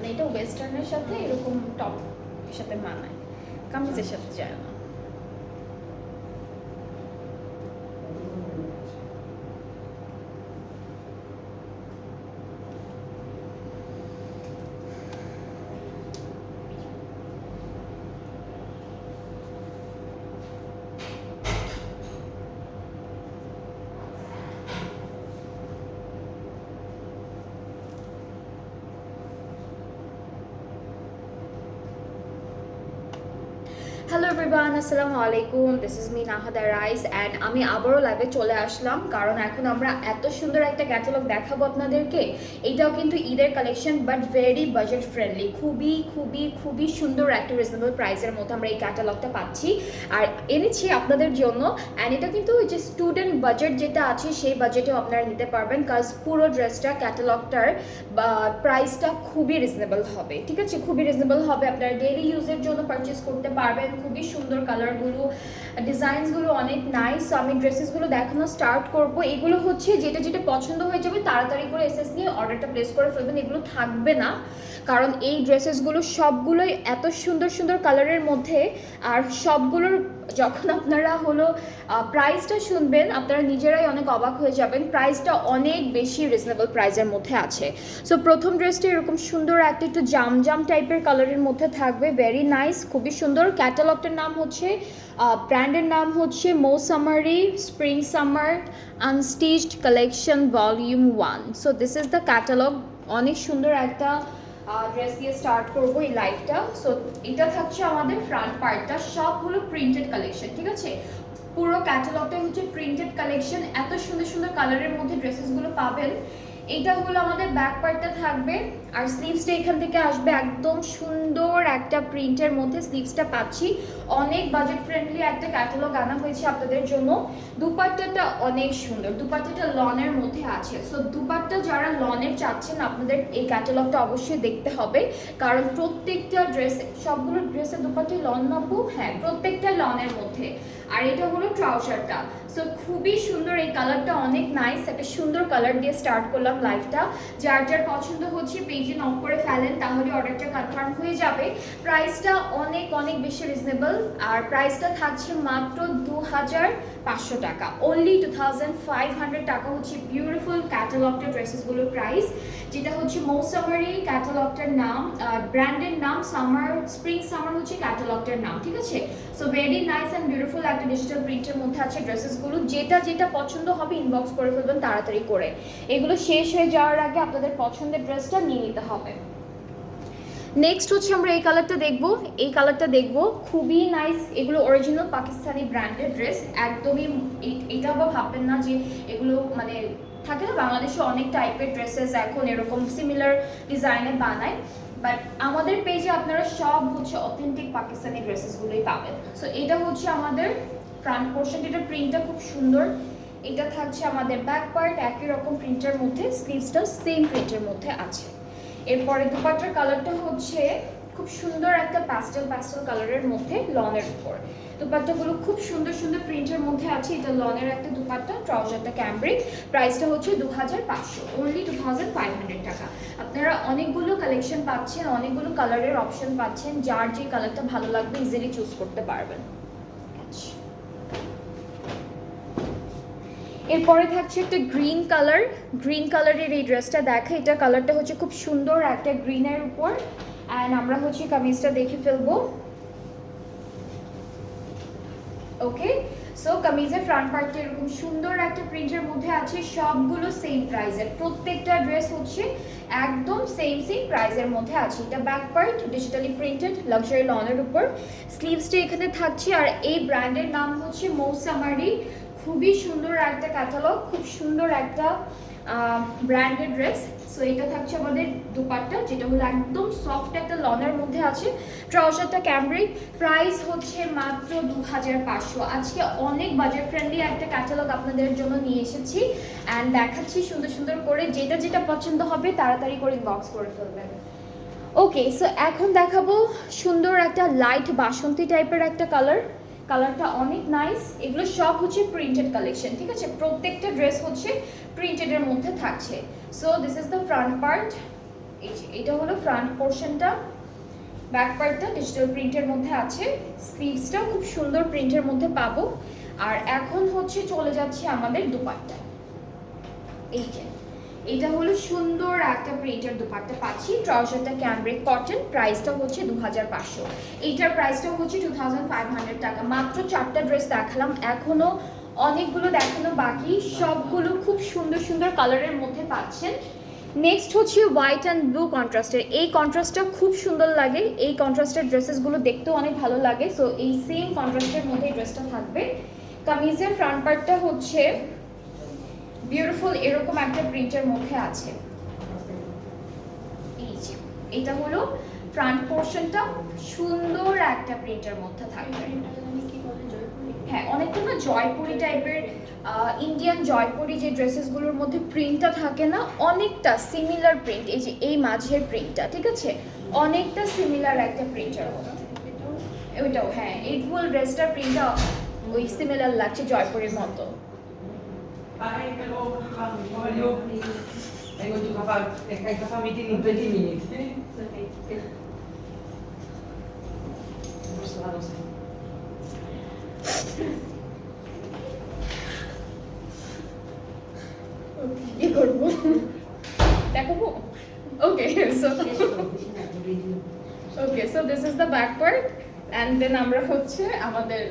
মানে এটা ওয়েস্টার্নের সাথে এরকম টপ এর সাথে মানায়, কামিজের সাথে যায় না। হ্যালো এভরিওয়ান, আসসালামু আলাইকুম। This is me নাহাদা rice and আমি আবারও লাইভে চলে আসলাম, কারণ এখন আমরা এত সুন্দর একটা ক্যাটালগ দেখাবো আপনাদেরকে। এইটাও কিন্তু ঈদের collection, but very budget friendly, খুবই খুবই খুবই সুন্দর একটা রিজনেবল প্রাইসের মধ্যে আমরা এই ক্যাটালগটা পাচ্ছি আর এনেছি আপনাদের জন্য। অ্যান্ড এটা কিন্তু ওই যে স্টুডেন্ট বাজেট যেটা আছে সেই বাজেটেও আপনারা নিতে পারবেন, কাজ পুরো ড্রেসটা ক্যাটালগটার বা প্রাইসটা খুবই রিজনেবল হবে। ঠিক আছে, খুবই রিজনেবল হবে, আপনারা ডেইলি ইউজের জন্য পারচেস করতে পারবেন। খুবই সুন্দর কালারগুলো, ডিজাইনসগুলো অনেক নাইস। সো আমি ড্রেসেসগুলো দেখানো স্টার্ট করব। এগুলো হচ্ছে যেটা যেটা পছন্দ হয়ে যাবে তাড়াতাড়ি করে এসএস নিয়ে অর্ডারটা প্লেস করে ফেলবেন, এগুলো থাকবে না, কারণ এই ড্রেসেসগুলো সবগুলোই এত সুন্দর সুন্দর কালারের মধ্যে। আর সবগুলোর যখন আপনারা হলো প্রাইসটা শুনবেন আপনারা নিজেরাই অনেক অবাক হয়ে যাবেন, প্রাইসটা অনেক বেশি রিজনেবল প্রাইসের মধ্যে আছে। সো প্রথম ড্রেসটা এরকম সুন্দর একটা একটু জাম টাইপের কালারের মধ্যে থাকবে, ভেরি নাইস, খুবই সুন্দর। ক্যাটালগটার নাম হচ্ছে, ব্র্যান্ডের নাম হচ্ছে Mausummery spring summer unstitched collection volume 1। So this is the catalogue. অনেক সুন্দর একটা ড্রেস দিয়ে স্টার্ট করবো এই লাইভটা। সো এটা থাকছে আমাদের ফ্রন্ট পার্টটা, সব হলো প্রিন্টেড কালেকশন। ঠিক আছে, পুরো ক্যাটালগটাই হচ্ছে প্রিন্টেড কালেকশন, এত সুন্দর সুন্দর কালারের মধ্যে ড্রেসেসগুলো পাবেন। এইটা হলো আমাদের ব্যাক পার্টটা থাকবে, আর স্লিভসটা এখান থেকে আসবে একদম সুন্দর একটা প্রিন্টের মধ্যে স্লিভসটা পাচ্ছি। অনেক বাজেট ফ্রেন্ডলি একটা ক্যাটালগ আনা হয়েছে আপনাদের জন্য। দুপাট্টাটা অনেক সুন্দর, দুপাট্টাটা লনের মধ্যে আছে। সো দুপাট্টা যারা লনের চাচ্ছেন আপনাদের এই ক্যাটালগটা অবশ্যই দেখতে হবে, কারণ প্রত্যেকটা ড্রেস, সবগুলো ড্রেসের দুপাট্টাই লন নাবো, হ্যাঁ প্রত্যেকটা লনের মধ্যে। আর এটা হলো ট্রাউজারটা। সো খুবই সুন্দর, এই কালারটা অনেক নাইস, একটা সুন্দর কালার দিয়ে স্টার্ট করলাম লাইভটা। যার যার পছন্দ হচ্ছে পেজে নক করে ফেলেন, তাহলে অর্ডারটা কনফার্ম হয়ে যাবে। প্রাইসটা অনেক অনেক বেশি রিজনেবল, আর প্রাইসটা থাকছে মাত্র 2500 টাকা, অনলি 2500 টাকা হচ্ছে বিউটিফুল ক্যাটালগটা ড্রেসেসগুলোর প্রাইস, যেটা হচ্ছে মৌসামারি ক্যাটালগটার নাম, ব্র্যান্ডের নাম সামার স্প্রিং সামার হচ্ছে ক্যাটালগটার নাম। ঠিক আছে, so very nice and beautiful একটা ডিজিটাল প্রিন্টের মধ্যে আছে ড্রেসেসগুলো। যেটা যেটা পছন্দ হবে ইনবক্স করে ফেলবেন তাড়াতাড়ি করে, এগুলো শেষ হয়ে যাওয়ার আগে আপনাদের পছন্দের ড্রেসটা নিয়ে নিতে হবে। নেক্সট হচ্ছে আমরা এই কালারটা দেখবো, এই কালারটা দেখবো, খুবই নাইস। এগুলো অরিজিনাল পাকিস্তানি ব্র্যান্ডেড ড্রেস, একদমই এটা বা ভাববেন না যে এগুলো মানে থাকে না বাংলাদেশে অনেক টাইপের ড্রেসেস এখন এরকম সিমিলার ডিজাইনে বানায়, বাট আমাদের পেজে আপনারা সব হচ্ছে অথেন্টিক পাকিস্তানি ড্রেসেসগুলোই পাবেন। সো এটা হচ্ছে আমাদের ফ্রন্ট পোর্শন, এটার প্রিন্টটা খুব সুন্দর। এটা থাকছে আমাদের ব্যাক পার্ট, একই রকম প্রিন্টের মধ্যে, স্লিভসটা সেম প্রিন্টের মধ্যে আছে। এরপরে দুপাট্টার কালারটা হচ্ছে খুব সুন্দর একটা প্যাস্টেল কালারের মধ্যে লনের উপর। দুপাট্টাগুলো খুব সুন্দর সুন্দর প্রিন্টের মধ্যে আছে। এটা লনের একটা দুপাট্টা, ট্রাউজারটা ক্যামব্রিক, প্রাইসটা হচ্ছে 2500, অনলি 2500 টাকা। আপনারা অনেকগুলো কালেকশন পাচ্ছেন, অনেকগুলো কালারের অপশন পাচ্ছেন, যার যে কালারটা ভালো লাগবে ইজিলি চুজ করতে পারবেন। এরপরে থাকছে একটা গ্রিন কালার, গ্রিন কালারের এই ড্রেসটা দেখা, এটা কালারটা হচ্ছে খুব সুন্দর একটা গ্রিনের উপর। অ্যান্ড আমরা হচ্ছে কামিজটা দেখে ফেলবো। ওকে, সো কামিজের ফ্রন্ট পার্টটা এরকম সুন্দর একটা প্রিন্টের মধ্যে আছে, সবগুলো সেম প্রাইসের, প্রত্যেকটা ড্রেস হচ্ছে একদম সেম প্রাইসের মধ্যে আছে। এটা back part digitally printed luxury লনের উপর, স্লিভসটা এখানে থাকছে। আর এই ব্র্যান্ডের নাম হচ্ছে মৌসামারি, খুবই সুন্দর একটা ক্যাটালগ, খুব সুন্দর একটা ব্র্যান্ডেড ড্রেস। সো এটা থাকছে আমাদের দুপাট্টা, যেটা হলো একদম সফট একটা লনের মধ্যে আছে। ট্রাউজারটা ক্যামব্রিক, প্রাইস হচ্ছে মাত্র 2500। আজকে অনেক বাজেট ফ্রেন্ডলি একটা ক্যাটালগ আপনাদের জন্য নিয়ে এসেছি অ্যান্ড দেখাচ্ছি সুন্দর সুন্দর করে, যেটা যেটা পছন্দ হবে তাড়াতাড়ি করে ইনবক্স করে ফেলবেন। ওকে, সো এখন দেখাবো সুন্দর একটা লাইট বাসন্তী টাইপের একটা কালার, কালারটা অনেক নাইস। এগুলো সব হচ্ছে প্রিন্টেড কালেকশন। ঠিক আছে, প্রত্যেকটা ড্রেস হচ্ছে প্রিন্টেডের মধ্যে থাকছে। So this is the front part, এই যে এটা হলো ফ্রন্ট পোর্শনটা, ব্যাক পার্টটা ডিজিটাল প্রিন্টের মধ্যে আছে, স্লিভসটাও খুব সুন্দর প্রিন্টের মধ্যে পাবো। আর এখন হচ্ছে চলে যাচ্ছে আমাদের দুপাট্টা। এই যে এটা হলো সুন্দর একটা প্রিন্টের দুপাট্টা পাচ্ছি, ট্রাউজারটা ক্যামব্রিক কটন, প্রাইসটা হচ্ছে 2500। এইটার প্রাইসটা হচ্ছে 2500 টাকা। মাত্র 4টা ড্রেস দেখালাম, এখনো অনেকগুলো দেখানো বাকি, সবগুলো খুব সুন্দর সুন্দর কালারের মধ্যে পাচ্ছেন। নেক্সট হচ্ছে হোয়াইট অ্যান্ড ব্লু কন্ট্রাস্টের, এই কন্ট্রাস্টটা খুব সুন্দর লাগে, এই কন্ট্রাস্টের ড্রেসেসগুলো দেখতেও অনেক ভালো লাগে। সো এই সেম কন্ট্রাস্টের মধ্যে এই ড্রেসটা থাকবে। কামিজের ফ্রন্ট পার্টটা হচ্ছে বিউটিফুল এরকম একটা প্রিন্টের মধ্যে আছে। এই যে এটা হলো ফ্রন্ট পোর্শনটা, সুন্দর একটা প্রিন্টের মধ্যে থাকবে। হ্যাঁ, অনেকটা না জয়পুরি টাইপের, ইন্ডিয়ান জয়পুরি যে ড্রেসেসগুলোর মধ্যে প্রিন্টটা থাকে না, অনেকটা সিমিলার প্রিন্ট। এই যে এই মাঝের প্রিন্টটা, ঠিক আছে, অনেকটা সিমিলার একটা প্রিন্টের মধ্যে। ওইটাও হ্যাঁ, এই ফুল ড্রেসটার প্রিন্টটা ওই সিমিলার লাগছে জয়পুরের মতো। Ay, pero yo tengo to meeting in 20 minutes. কি করবো দেখাবো? Okay so this is the back part and then আমরা হচ্ছে আমাদের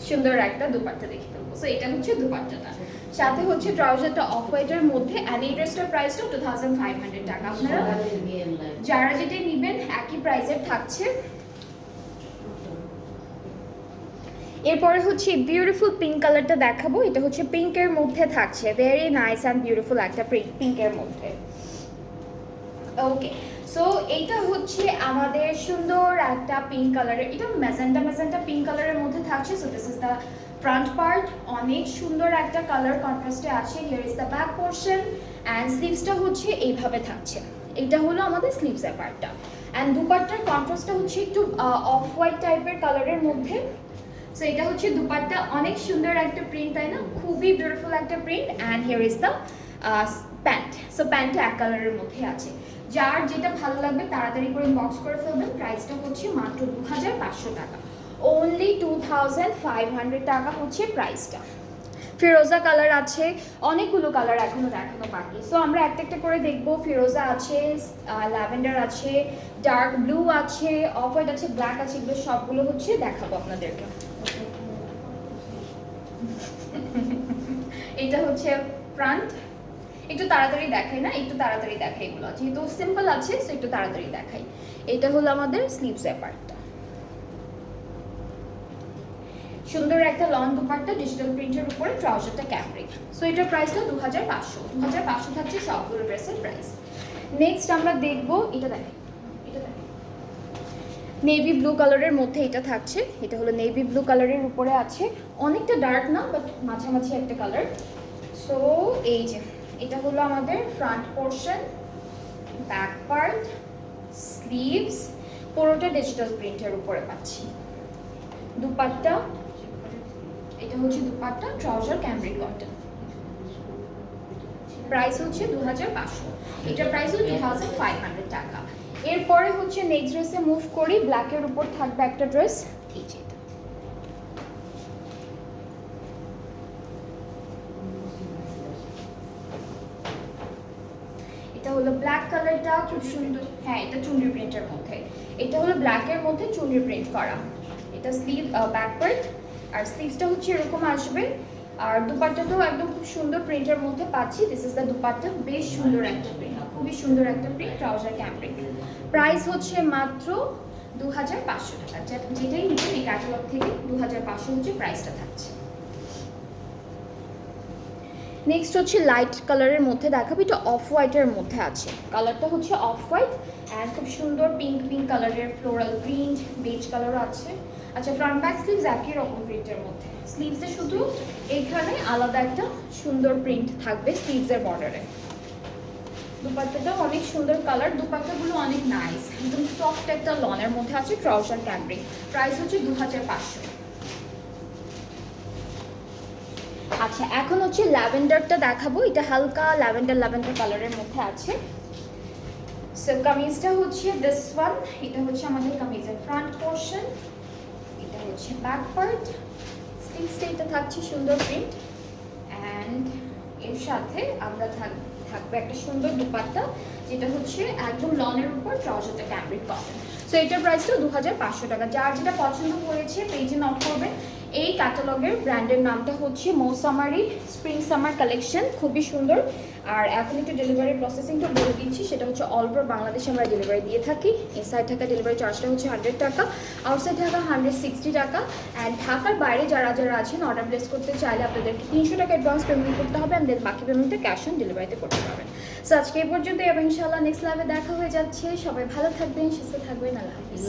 সুন্দর একটা দুপাট্টা দেখে ফেলবো। সো এটা হচ্ছে দুপাট্টাটা, সাথে হচ্ছে ট্রাউজারটা অফ হোয়াইটের মধ্যে, অ্যান্ড এই ড্রেসটার প্রাইসটা 2500 টাকা। আপনারা যারা যেটা নেবেন একই প্রাইসের থাকছে। এরপরে হচ্ছে বিউটিফুল পিঙ্ক কালারটা দেখাবো, এটা হচ্ছে পিঙ্কের মধ্যে থাকছে, ভেরি নাইস অ্যান্ড বিউটিফুল একটা পিঙ্কের মধ্যে। ওকে, সো এইটা হচ্ছে আমাদের সুন্দর একটা পিঙ্ক কালারের, এটা ম্যাজেন্টা পিঙ্ক কালারের মধ্যে থাকছে। So this is the front part, অনেক সুন্দর একটা কালার কন্ট্রাস্টে আছে। Here is the back portion and স্লিভসটা হচ্ছে এইভাবে থাকছে। এটা হলো আমাদের স্লিভসের পার্টটা, অ্যান্ড দুপাট্টার কন্ট্রাস্টটা হচ্ছে একটু অফ হোয়াইট টাইপের কালারের মধ্যে। সো এটা হচ্ছে দুপাট্টা, অনেক সুন্দর একটা প্রিন্ট, তাই না, খুবই বিউটিফুল একটা print. And here is the pant. So প্যান্টটা এক কালারের মধ্যে আছে, যার যেটা ভালো লাগবে তাড়াতাড়ি করে ইনবক্স করে ফেলবেন। প্রাইসটা হচ্ছে মাত্র 2500 টাকা, অনলি 2500 টাকা হচ্ছে প্রাইসটা। ফিরোজা কালার আছে, অনেকগুলো কালার এখনো দেখানো বাকি। সো আমরা একটা একটা করে দেখবো। ফিরোজা আছে, ল্যাভেন্ডার আছে, ডার্ক ব্লু আছে, অফ হোয়াইট আছে, ব্ল্যাক আছে, এগুলো সবগুলো হচ্ছে দেখাবো আপনাদেরকে। এটা হচ্ছে ফ্রন্ট, একটু তাড়াতাড়ি দেখাই না, একটু তাড়াতাড়ি দেখাই, এগুলো যেহেতু সিম্পল আছে সো একটু তাড়াতাড়ি দেখাই। এটা হলো আমাদের স্লিভসের পার্টটা, সুন্দর একটা লং দুপাট্টা ডিজিটাল প্রিন্টের উপরে, ট্রাউজারটা ক্যামব্রিক। সো এটার প্রাইসটা 2500 থাকছে সবগুলো ড্রেসের প্রাইস। নেক্সট আমরা দেখবো, এটা দেখাই, নেভি ব্লু কালারের মধ্যে এটা থাকছে। এটা হলো নেভি ব্লু কালারের উপরে আছে, অনেকটা ডার্ক না বাট মাঝামাঝি একটা কালার। সো এই যে এটা হলো আমাদের front portion, back part, sleeves, পুরোটা ডিজিটাল প্রিন্টের উপরে পাচ্ছি। দুপাট্টা, এটা হচ্ছে dupatta, trouser cambric cotton, price হচ্ছে 2500, এটার প্রাইস হচ্ছে 2500 টাকা। এরপরে হচ্ছে নেক্সট ড্রেসে মুভ করি, ব্ল্যাকের উপর থাকবে একটা ড্রেস, এই যে এটা হলো ব্ল্যাক কালারটা, খুব সুন্দর। হ্যাঁ, এটা চুনরি প্রিন্টের মধ্যে, এটা হলো ব্ল্যাকের মধ্যে চুনরি প্রিন্ট করা। এটা স্লিভ ব্যাক পার্ট, আর স্লিভসটা হচ্ছে এরকম আসবে। আর দুপাট্টাটাও একদম খুব সুন্দর প্রিন্টের মধ্যে পাচ্ছি। দিস ইজ দ্য দুপাট্টা, বেশ সুন্দর একটা প্রিন্ট, খুবই সুন্দর একটা প্রিন্ট, ট্রাউজার ক্যামব্রিক। প্রাইস হচ্ছে মাত্র 2500 টাকা। যেটাই নিচ্ছেন এই ক্যাটালগ থেকে 2500 হচ্ছে প্রাইসটা থাকছে। নেক্সট হচ্ছে লাইট কালারের মধ্যে দেখাবো, এটা অফ হোয়াইটের মধ্যে আছে, কালারটা হচ্ছে অফ হোয়াইট অ্যান্ড খুব সুন্দর পিঙ্ক কালারের ফ্লোরাল প্রিন্ট, বেজ কালারও আছে। আচ্ছা, ফ্রন্ট ব্যাক স্লিভস একই রকম প্রিন্টের মধ্যে, স্লিভসে শুধু এখানে আলাদা একটা সুন্দর প্রিন্ট থাকবে স্লিভসের বর্ডারে। দুপাট্টাটা অনেক সুন্দর কালার, দুপাট্টাগুলো অনেক নাইস, একদম সফট একটা লনের মধ্যে আছে, ট্রাউজার ক্যামব্রিক। প্রাইস হচ্ছে 2500। আচ্ছা, এখন হচ্ছে ল্যাভেন্ডারটা দেখাবো, এটা হালকা ল্যাভেন্ডার কালারের মধ্যে আছে। সো কামিজটা হচ্ছে দিস ওয়ান, এটা হচ্ছে আমাদের কামিজের ফ্রন্ট পোর্শন, এটা হচ্ছে ব্যাক পার্ট, স্লিভসটা এটা থাকছে সুন্দর প্রিন্ট, অ্যান্ড এর সাথে আমরা থাকবে একটা সুন্দর দুপাট্টা, যেটা হচ্ছে একদম লনের উপর ট্রাউজারটা ক্যামব্রিক কটন। সো এটার প্রাইসটা 2500 টাকা। যার যেটা পছন্দ হয়েছে পেজে নক করবেন। এই ক্যাটালগের ব্র্যান্ডের নামটা হচ্ছে মৌসামারি স্প্রিং সামার কালেকশন, খুবই সুন্দর। আর এখন একটু ডেলিভারি প্রসেসিংটা বলে দিচ্ছি, সেটা হচ্ছে অল ওভার বাংলাদেশে আমরা ডেলিভারি দিয়ে থাকি। ইনসাইড ঢাকা ডেলিভারি চার্জটা হচ্ছে 100 টাকা, আউটসাইড ঢাকা 160 টাকা। অ্যান্ড ঢাকার বাইরে যারা যারা আছেন অর্ডার প্লেস করতে চাইলে আপনাদেরকে 300 টাকা অ্যাডভান্স পেমেন্ট করতে হবে, অ্যান্ড দেন বাকি পেমেন্টটা ক্যাশ অন ডেলিভারিতে করতে পারবেন। সো আজকে এই পর্যন্তই, এবং ইনশাআল্লাহ নেক্সট লাইভে দেখা হয়ে যাচ্ছে। সবাই ভালো থাকবেন, সুস্থ থাকবেন, আল্লাহ হাফিজ।